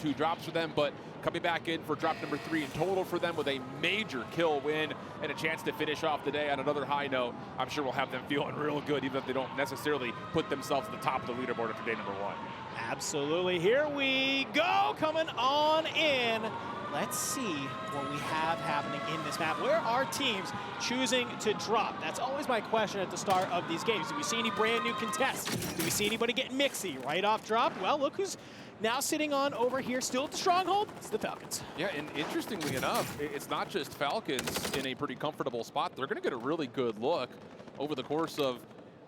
2 drops for them, but coming back in for drop number 3 in total for them with a major kill win and a chance to finish off the day on another high note. I'm sure we'll have them feeling real good, even if they don't necessarily put themselves at the top of the leaderboard after day number 1. Absolutely. Here we go, coming on in. Let's see what we have happening in this map. Where are teams choosing to drop? That's always my question at the start of these games. Do we see any brand new contests? Do we see anybody getting mixy right off drop? Well, look who's now sitting on over here, still at the stronghold. It's the Falcons. Yeah, and interestingly enough, it's not just Falcons in a pretty comfortable spot. They're going to get a really good look over the course of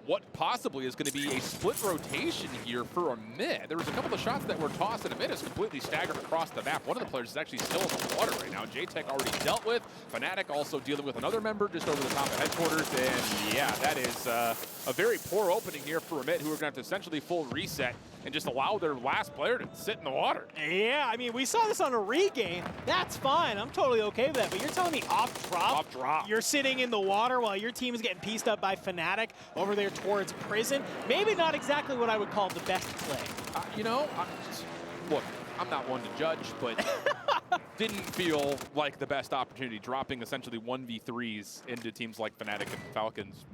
what possibly is going to be a split rotation here for a mid. There was a couple of shots that were tossed, and a mid is completely staggered across the map. One of the players is actually still in the water right now. J-Tech already dealt with. Fnatic also dealing with another member just over the top of headquarters. And yeah, that is a very poor opening here for a mid, who are going to have to essentially full reset and just allow their last player to sit in the water. Yeah, I mean, we saw this on a regain. That's fine. I'm totally okay with that. But you're telling me off drop? Off drop. You're sitting in the water while your team is getting pieced up by Fnatic over there towards prison. Maybe not exactly what I would call the best play. You know, look, I'm not one to judge, but didn't feel like the best opportunity, dropping essentially 1v3s into teams like Fnatic and Falcons.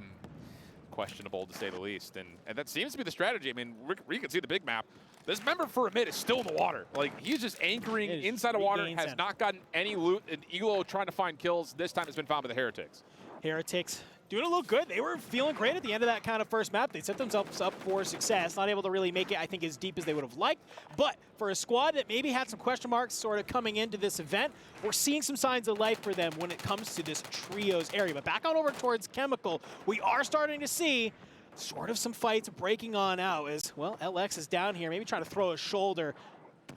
Questionable, to say the least, and that seems to be the strategy. I mean, we can see the big map. This member for a mid is still in the water. Like, he's just anchoring inside of water, has not gotten any loot, and Elo trying to find kills. This time it's been found by the Heretics. Heretics doing a little good. They were feeling great at the end of that kind of first map. They set themselves up for success. Not able to really make it, I think, as deep as they would have liked. But for a squad that maybe had some question marks sort of coming into this event, we're seeing some signs of life for them when it comes to this trios area. But back on over towards Chemical, we are starting to see sort of some fights breaking on out as, well, LX is down here, maybe trying to throw a shoulder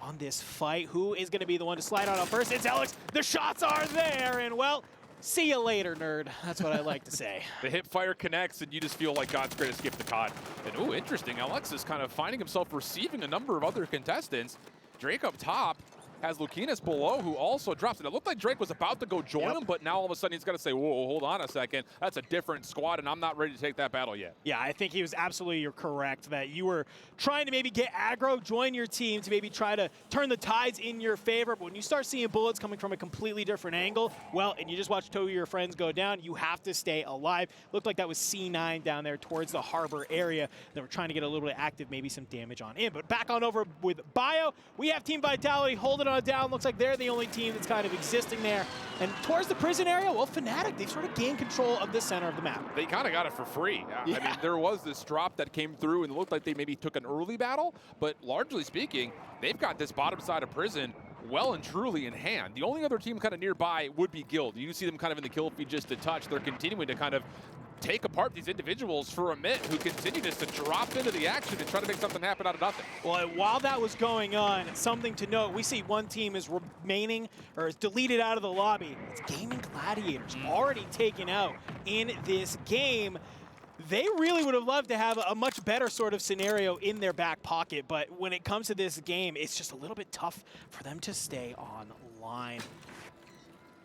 on this fight. Who is going to be the one to slide on out first? It's LX. The shots are there, and, well, see you later, nerd. That's what I like to say. The hip fire connects, and you just feel like God's greatest gift to COD. And, ooh, interesting. Alex is kind of finding himself receiving a number of other contestants. Drake up top has Lukinas below, who also drops it. It looked like Drake was about to go join him, but now all of a sudden he's got to say, whoa, hold on a second. That's a different squad, and I'm not ready to take that battle yet. Yeah, I think he was absolutely correct that you were trying to maybe get aggro, join your team to maybe try to turn the tides in your favor. But when you start seeing bullets coming from a completely different angle, well, and you just watch 2 of your friends go down, you have to stay alive. Looked like that was C9 down there towards the harbor area. They were trying to get a little bit active, maybe some damage on in. But back on over with Bio, we have Team Vitality holding on down. Looks like they're the only team that's kind of existing there. And towards the prison area, well, Fnatic, they've sort of gained control of the center of the map. They kind of got it for free. Yeah. I mean, there was this drop that came through, and it looked like they maybe took an early battle, but largely speaking, they've got this bottom side of prison well and truly in hand. The only other team kind of nearby would be Guild. You see them kind of in the kill feed just a touch. They're continuing to kind of take apart these individuals for a minute, who continue just to drop into the action and try to make something happen out of nothing. Well, while that was going on, something to note, we see one team is remaining, or is deleted out of the lobby. It's Gaming Gladiators, already taken out in this game. They really would have loved to have a much better sort of scenario in their back pocket, but when it comes to this game, it's just a little bit tough for them to stay online.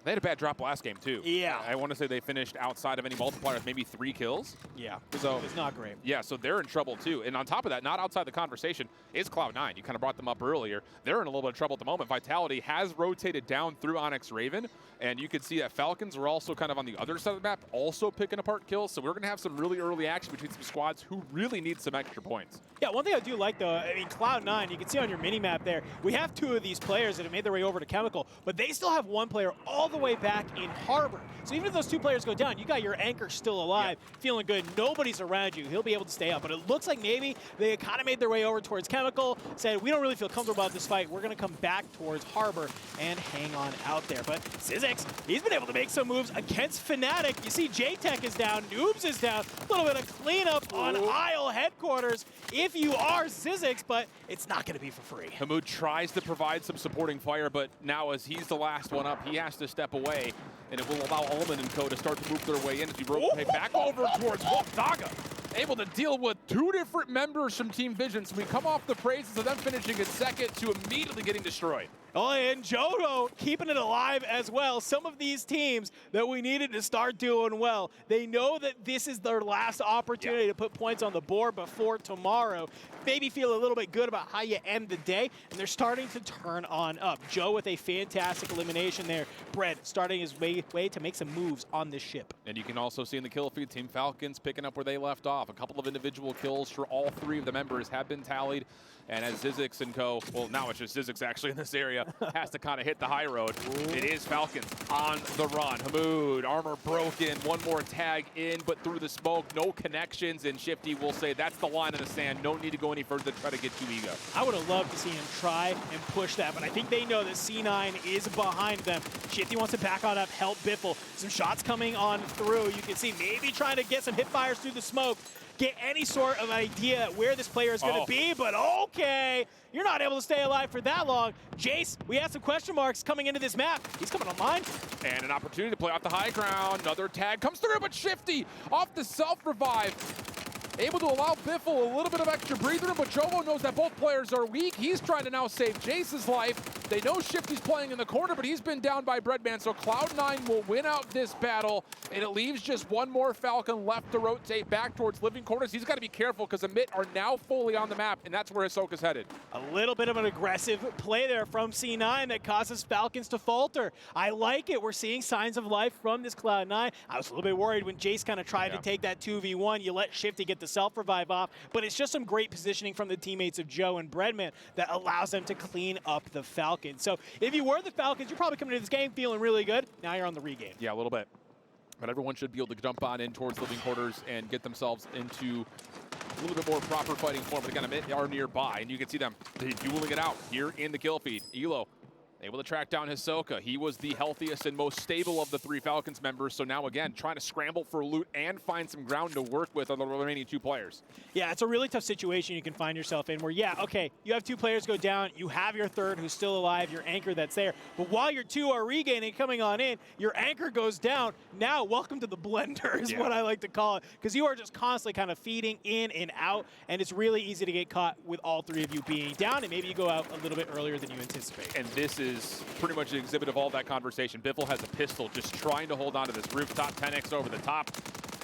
They had a bad drop last game, too. Yeah. I want to say they finished outside of any multipliers, maybe 3 kills. Yeah, so it's not great. Yeah, so they're in trouble, too. And on top of that, not outside the conversation, is Cloud9. You kind of brought them up earlier. They're in a little bit of trouble at the moment. Vitality has rotated down through Onyx Raven, and you can see that Falcons were also kind of on the other side of the map, also picking apart kills. So we're going to have some really early action between some squads who really need some extra points. Yeah, one thing I do like, though, I mean, Cloud9, you can see on your mini-map there, we have 2 of these players that have made their way over to Chemical, but they still have 1 player all the way back in Harbor. So even if those 2 players go down, you got your anchor still alive, feeling good. Nobody's around you. He'll be able to stay up. But it looks like maybe they kind of made their way over towards Chemical, said, we don't really feel comfortable about this fight. We're going to come back towards Harbor and hang on out there. But Zizix, he's been able to make some moves against Fnatic. You see J-Tech is down, Noobs is down. A little bit of cleanup on Isle headquarters if you are Zizix, but it's not going to be for free. Hamoud tries to provide some supporting fire, but now as he's the last one up, he has to step away, and it will allow Ullman and co to start to move their way in as we rotate back over towards Daga. Able to deal with 2 different members from Team Vision, so we come off the praises of them finishing in second to immediately getting destroyed. Oh, and Jodo keeping it alive as well. Some of these teams that we needed to start doing well, they know that this is their last opportunity to put points on the board before tomorrow. Maybe feel a little bit good about how you end the day, and they're starting to turn on up. Joe with a fantastic elimination there. Brett starting his way to make some moves on this ship. And you can also see in the kill feed, Team Falcons picking up where they left off. A couple of individual kills for all 3 of the members have been tallied. And as Zizix and co, well, now it's just Zizix actually in this area, has to kind of hit the high road. Ooh. It is Falcons on the run. Hamoud, armor broken, one more tag in, but through the smoke, no connections, and Shifty will say that's the line in the sand. No need to go any further to try to get to Ego. I would have loved to see him try and push that, but I think they know that C9 is behind them. Shifty wants to back on up, help Biffle. Some shots coming on through. You can see maybe trying to get some hip fires through the smoke. Get any sort of idea where this player is going to be, but okay, you're not able to stay alive for that long. Jace, we have some question marks coming into this map. He's coming online. And an opportunity to play off the high ground. Another tag comes through, but Shifty off the self-revive. Able to allow Biffle a little bit of extra breather room, but Jovo knows that both players are weak. He's trying to now save Jace's life. They know Shifty's playing in the corner, but he's been down by Breadman, so Cloud9 will win out this battle, and it leaves just one more Falcon left to rotate back towards living quarters. He's got to be careful because Amit are now fully on the map, and that's where Hisoka's headed. A little bit of an aggressive play there from C9 that causes Falcons to falter. I like it. We're seeing signs of life from this Cloud9. I was a little bit worried when Jace kind of tried to take that 2v1. You let Shifty get the self-revive off, but it's just some great positioning from the teammates of Joe and Breadman that allows them to clean up the Falcons. So if you were the Falcons, you're probably coming into this game feeling really good. Now you're on the regain. Yeah, a little bit. But everyone should be able to jump on in towards living quarters and get themselves into a little bit more proper fighting form. But again, Amit are nearby, and you can see them dueling it out here in the kill feed. Elo able to track down Hisoka. He was the healthiest and most stable of the 3 Falcons members. So now again, trying to scramble for loot and find some ground to work with on the remaining 2 players. Yeah, it's a really tough situation you can find yourself in where, yeah, okay, you have 2 players go down. You have your third who's still alive, your anchor that's there. But while your 2 are regaining, coming on in, your anchor goes down. Now, welcome to the blender is what I like to call it, because you are just constantly kind of feeding in and out, and it's really easy to get caught with all 3 of you being down, and maybe you go out a little bit earlier than you anticipate. And this is pretty much an exhibit of all that conversation. Biffle has a pistol, just trying to hold on to this rooftop, 10x over the top.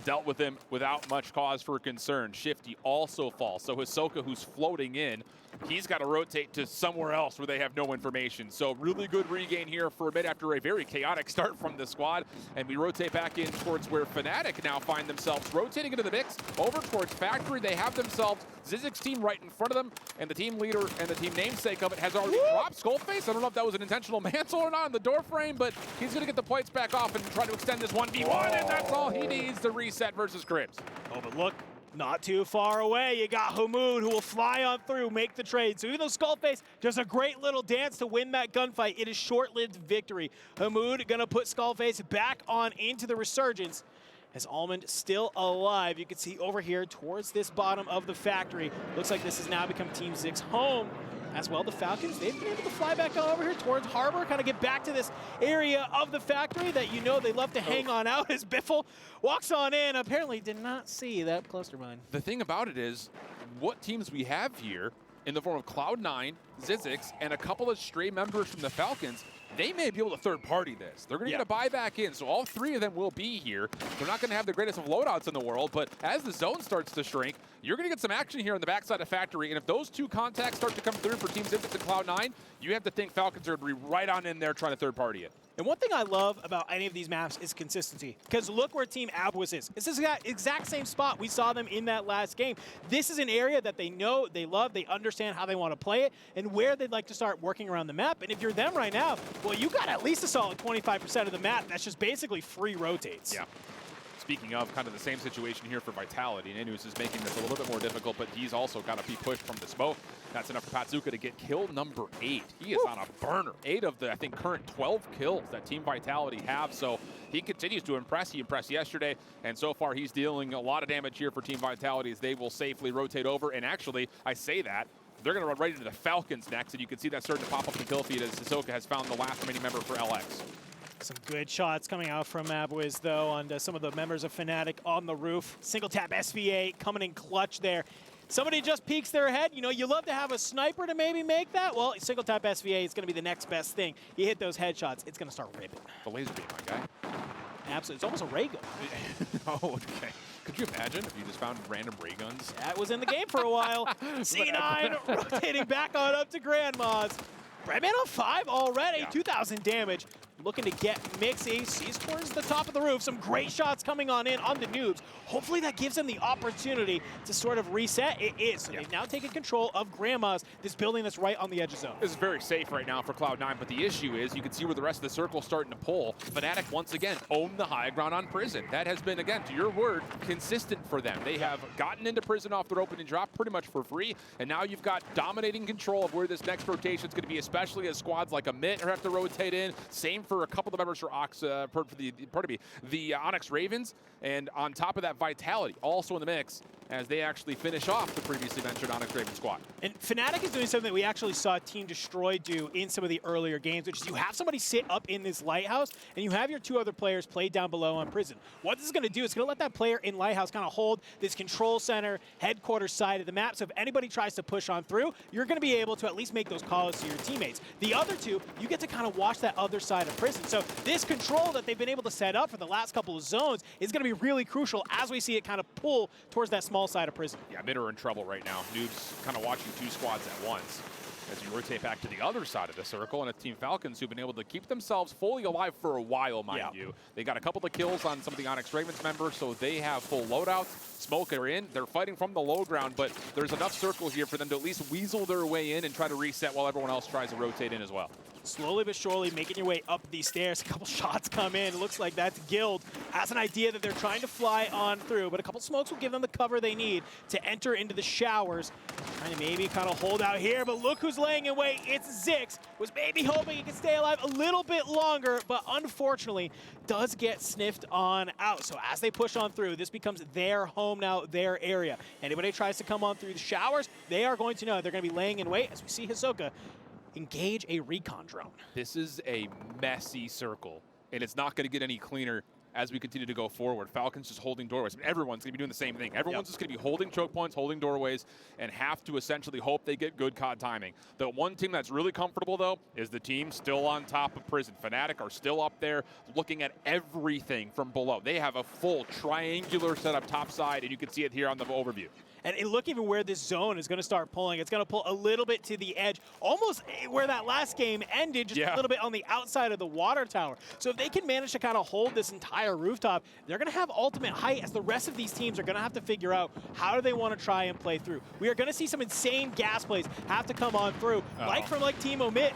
Dealt with him without much cause for concern. Shifty also falls. So Hisoka, who's floating in, he's got to rotate to somewhere else where they have no information. So really good regain here for a bit after a very chaotic start from the squad. And we rotate back in towards where Fnatic now find themselves, rotating into the mix over towards Factory. They have themselves Zizix's team right in front of them, and the team leader and the team namesake of it has already dropped Skullface. I don't know if that was an intentional mantle or not on the door frame, but he's going to get the plates back off and try to extend this 1v1, and that's all he needs to reset versus Cribs. Oh, but look, not too far away. You got Hamoud who will fly on through, make the trade. So even though Skullface does a great little dance to win that gunfight, it is short-lived victory. Hamoud gonna put Skullface back on into the resurgence. As Almond still alive, you can see over here towards this bottom of the factory. Looks like this has now become Team Zig's home. As well, the Falcons, they've been able to fly back on over here towards Harbor, kind of get back to this area of the factory that you know they love to hang on out as Biffle walks on in. Apparently did not see that cluster mine. The thing about it is, what teams we have here in the form of Cloud9, Zizix, and a couple of stray members from the Falcons, they may be able to third-party this. They're going to get a buy back in, so all 3 of them will be here. They're not going to have the greatest of loadouts in the world, but as the zone starts to shrink, you're going to get some action here on the backside of Factory, and if those 2 contacts start to come through for Team Zizix and Cloud9, you have to think Falcons are going to be right on in there trying to third-party it. And one thing I love about any of these maps is consistency. Because look where Team Abwas is. This is that exact same spot we saw them in that last game. This is an area that they know, they love, they understand how they want to play it, and where they'd like to start working around the map. And if you're them right now, well, you got at least a solid 25% of the map. That's just basically free rotates. Yeah. Speaking of kind of the same situation here for Vitality, Ninus is making this a little bit more difficult, but he's also got to be pushed from the smoke. That's enough for Patsuka to get kill number 8. He is on a burner. 8 of the, I think, current 12 kills that Team Vitality have, so he continues to impress. He impressed yesterday, and so far he's dealing a lot of damage here for Team Vitality as they will safely rotate over. And actually, I say that, they're going to run right into the Falcons next, and you can see that starting to pop up the kill feed as Hisoka has found the last remaining member for LX. Some good shots coming out from Abwiz, though, on some of the members of Fnatic on the roof. Single tap SVA coming in clutch there. Somebody just peeks their head. You know, you love to have a sniper to maybe make that. Well, single tap SVA is going to be the next best thing. You hit those headshots, it's going to start ripping. The laser beam, my guy. Absolutely. It's almost a ray gun. Oh, okay. Could you imagine if you just found random ray guns? That was in the game for a while. C9 rotating back on up to Grandma's. Breadman on 5 already, yeah. 2,000 damage. Looking to get Mixie. Sees towards the top of the roof. Some great shots coming on in on the noobs. Hopefully that gives them the opportunity to sort of reset. It is. So they've now taken control of Grandma's, this building that's right on the edge of zone. This is very safe right now for Cloud9, but the issue is you can see where the rest of the circle's starting to pull. Fnatic once again own the high ground on Prison. That has been, again, to your word, consistent for them. They have gotten into Prison off their opening drop pretty much for free, and now you've got dominating control of where this next rotation is going to be, especially as squads like Amit have to rotate in. Same for a couple of members for the Onyx Ravens, and on top of that, Vitality also in the mix as they actually finish off the previously mentioned Onyx Raven squad. And Fnatic is doing something that we actually saw Team Destroy do in some of the earlier games, which is you have somebody sit up in this Lighthouse, and you have your 2 other players play down below on Prison. What this is going to do is going to let that player in Lighthouse kind of hold this control center, headquarters side of the map, so if anybody tries to push on through, you're going to be able to at least make those calls to your teammates. The other 2, you get to kind of watch that other side of Prison. So this control that they've been able to set up for the last couple of zones is going to be really crucial as we see it kind of pull towards that small side of Prison. Yeah, Mid are in trouble right now. Noobs kind of watching 2 squads at once as you rotate back to the other side of the circle, and it's Team Falcons who've been able to keep themselves fully alive for a while, mind you. They got a couple of kills on some of the Onyx Ravens members, so they have full loadouts. Smoke are in. They're fighting from the low ground, but there's enough circles here for them to at least weasel their way in and try to reset while everyone else tries to rotate in as well. Slowly but surely making your way up these stairs. A couple shots come in. It looks like that's Guild. Has an idea that they're trying to fly on through, but a couple smokes will give them the cover they need to enter into the showers. Trying to maybe kind of hold out here, but look who's laying in wait. It's Zix. Was maybe hoping he could stay alive a little bit longer, but unfortunately does get sniffed on out. So as they push on through, this becomes their home now, their area. Anybody tries to come on through the showers, they are going to know they're going to be laying in wait as we see Hisoka engage a recon drone. This is a messy circle, and it's not going to get any cleaner as we continue to go forward. Falcons just holding doorways. Everyone's going to be doing the same thing. Everyone's just going to be holding choke points, holding doorways, and have to essentially hope they get good COD timing. The one team that's really comfortable, though, is the team still on top of Prison. Fnatic are still up there looking at everything from below. They have a full triangular setup topside, and you can see it here on the overview. And look even where this zone is going to start pulling. It's going to pull a little bit to the edge, almost where that last game ended, just a little bit on the outside of the water tower. So if they can manage to kind of hold this entire rooftop, they're going to have ultimate height as the rest of these teams are going to have to figure out how do they want to try and play through. We are going to see some insane gas plays have to come on through, like from Team Omit.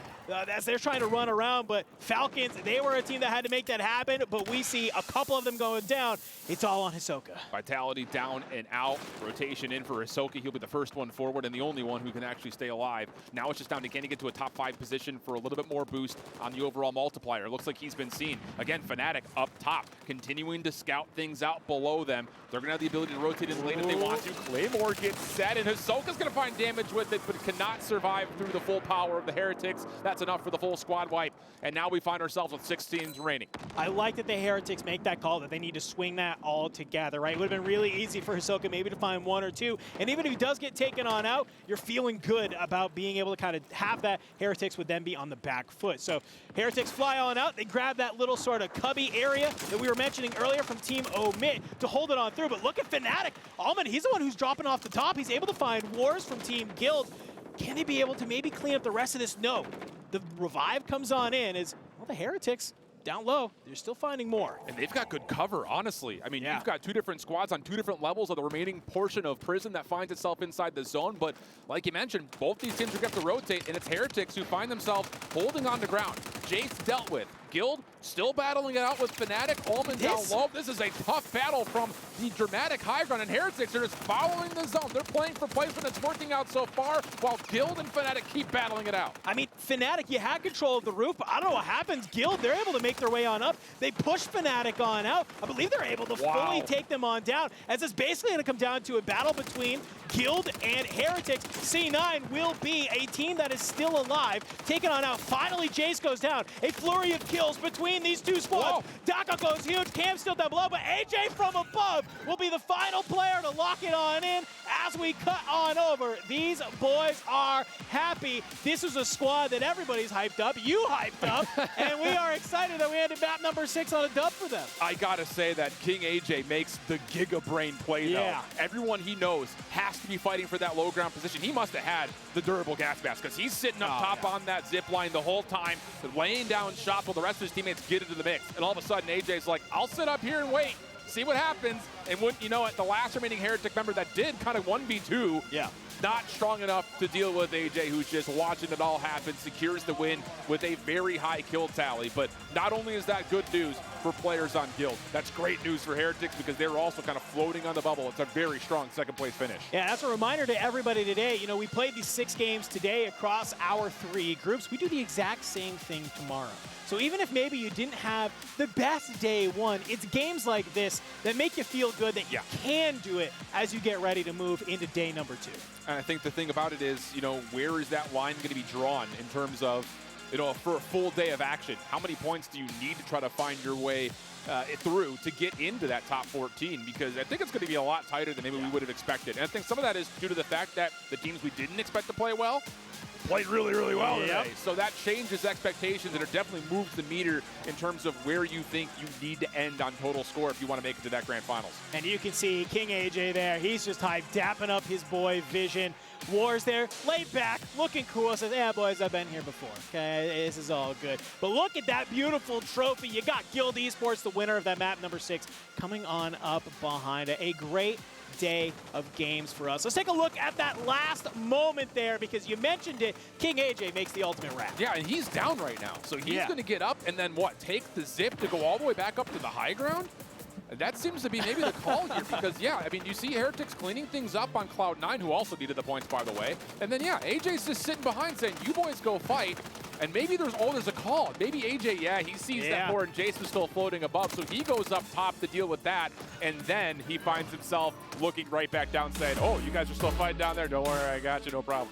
As they're trying to run around, but Falcons, they were a team that had to make that happen, but we see a couple of them going down. It's all on Hisoka. Vitality down and out. Rotation in for Hisoka. He'll be the first one forward and the only one who can actually stay alive. Now it's just down to can he get to a top 5 position for a little bit more boost on the overall multiplier. It looks like he's been seen. Again, Fnatic up top, continuing to scout things out below them. They're going to have the ability to rotate in late if they want to. Claymore gets set, and Hisoka's going to find damage with it, but it cannot survive through the full power of the Heretics. That's enough for the full squad wipe, and now we find ourselves with 6 teams remaining. I like that the Heretics make that call that they need to swing that all together, right? It would have been really easy for Hisoka maybe to find 1 or 2, and even if he does get taken on out, you're feeling good about being able to kind of have that. Heretics would then be on the back foot. So Heretics fly on out. They grab that little sort of cubby area that we were mentioning earlier from Team Omit to hold it on through, but look at Fnatic. Almond, he's the one who's dropping off the top. He's able to find Wars from Team Guild. Can he be able to maybe clean up the rest of this? No. The revive comes on in as, well, the Heretics down low, they're still finding more. And they've got good cover, honestly. I mean, you've got 2 different squads on 2 different levels of the remaining portion of Prison that finds itself inside the zone. But like you mentioned, both these teams are going to have to rotate, and it's Heretics who find themselves holding on the ground. Jade's dealt with. Guild still battling it out with Fnatic. Almond down low. This is a tough battle from the dramatic high ground, and Heretics are just following the zone. They're playing for placement. It's working out so far, while Guild and Fnatic keep battling it out. I mean, Fnatic, you had control of the roof, but I don't know what happens. Guild, they're able to make their way on up. They push Fnatic on out. I believe they're able to fully take them on down, as it's basically going to come down to a battle between Guild and Heretics. C9 will be a team that is still alive, taken on out. Finally, Jace goes down. down. A flurry of kills between these two squads. Daka goes huge. Cam's still down below, but AJ from above will be the final player to lock it on in as we cut on over. These boys are happy. This is a squad that everybody's hyped up. You hyped up. And we are excited that we ended map number 6 on a dub for them. I gotta say that King AJ makes the Giga Brain play though. Everyone he knows has to be fighting for that low ground position. He must have had the durable gas mask because he's sitting up top on that zip line the whole time, laying down shots while the rest of his teammates get into the mix. And all of a sudden AJ's like, I'll sit up here and wait, see what happens. And wouldn't you know it, the last remaining Heretic member that did kind of 1v2, not strong enough to deal with AJ, who's just watching it all happen, secures the win with a very high kill tally. But not only is that good news for players on Guild, that's great news for Heretics because they're also kind of floating on the bubble. It's a very strong second place finish. Yeah, that's a reminder to everybody today. You know, we played these 6 games today across our 3 groups. We do the exact same thing tomorrow. So even if maybe you didn't have the best day one, it's games like this that make you feel good that you can do it as you get ready to move into day number 2. And I think the thing about it is, you know, where is that line going to be drawn in terms of, you know, for a full day of action? How many points do you need to try to find your way through to get into that top 14? Because I think it's going to be a lot tighter than maybe we would have expected. And I think some of that is due to the fact that the teams we didn't expect to play well played really, really well today. So that changes expectations, and it definitely moves the meter in terms of where you think you need to end on total score if you want to make it to that grand finals. And you can see King AJ there. He's just hyped, dapping up his boy Vision. Wars there, laid back, looking cool. Says, yeah, boys, I've been here before. Okay, this is all good. But look at that beautiful trophy. You got Guild Esports, the winner of that map number 6, coming on up behind it. A great day of games for us. Let's take a look at that last moment there, because you mentioned it. King AJ makes the ultimate wrap. Yeah, and he's down right now. So he's going to get up and then what? Take the zip to go all the way back up to the high ground? That seems to be maybe the call here because, I mean, you see Heretics cleaning things up on Cloud9, who also needed the points, by the way. And then, AJ's just sitting behind saying, you boys go fight. And maybe there's a call. Maybe AJ, he sees that board and Jace is still floating above, so he goes up top to deal with that. And then he finds himself looking right back down saying, oh, you guys are still fighting down there? Don't worry, I got you, no problem.